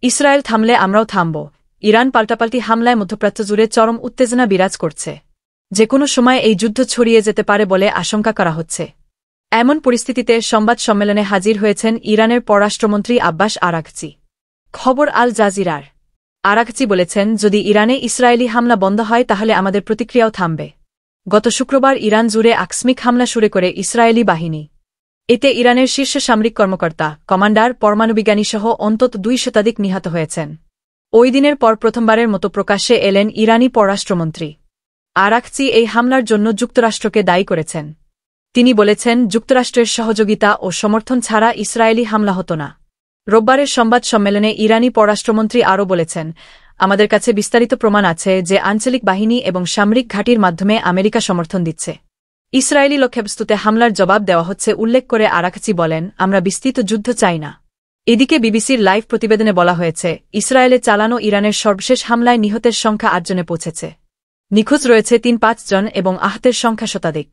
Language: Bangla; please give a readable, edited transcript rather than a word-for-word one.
ইসরায়েল থামলে আমরাও থামব। ইরান পাল্টাপাল্টি হামলায় মধ্যপ্রাচ্য জুড়ে চরম উত্তেজনা বিরাজ করছে। যেকোনো সময় এই যুদ্ধ ছড়িয়ে যেতে পারে বলে আশঙ্কা করা হচ্ছে। এমন পরিস্থিতিতে সংবাদ সম্মেলনে হাজির হয়েছেন ইরানের পররাষ্ট্রমন্ত্রী আব্বাস আরাঘচি। খবর আল জাজিরার। আরাঘচি বলেছেন, যদি ইরানে ইসরায়েলি হামলা বন্ধ হয় তাহলে আমাদের প্রতিক্রিয়াও থামবে। গত শুক্রবার ইরান জুড়ে আকস্মিক হামলা শুরু করে ইসরায়েলি বাহিনী। এতে ইরানের শীর্ষ সামরিক কর্মকর্তা, কমান্ডার, পরমাণুবিজ্ঞানীসহ অন্তত 2 শতাধিক নিহত হয়েছেন। ওই দিনের পর প্রথমবারের মতো প্রকাশ্যে এলেন ইরানি পররাষ্ট্রমন্ত্রী। আরাঘচি এই হামলার জন্য যুক্তরাষ্ট্রকে দায়ী করেছেন। তিনি বলেছেন, যুক্তরাষ্ট্রের সহযোগিতা ও সমর্থন ছাড়া ইসরায়েলি হামলা হতো না। রোববারের সংবাদ সম্মেলনে ইরানি পররাষ্ট্রমন্ত্রী আরও বলেছেন, আমাদের কাছে বিস্তারিত প্রমাণ আছে যে আঞ্চলিক বাহিনী এবং সামরিক ঘাঁটির মাধ্যমে আমেরিকা সমর্থন দিচ্ছে। ইসরায়েলি লক্ষ্যবস্তুতে হামলার জবাব দেওয়া হচ্ছে উল্লেখ করে আরাঘচি বলেন, আমরা বিস্তৃত যুদ্ধ চাই না। এদিকে বিবিসির লাইভ প্রতিবেদনে বলা হয়েছে, ইসরায়েলে চালানো ইরানের সর্বশেষ হামলায় নিহতের সংখ্যা 8 জনে পৌঁছেছে। নিখোঁজ রয়েছে 3-5 জন এবং আহতের সংখ্যা শতাধিক।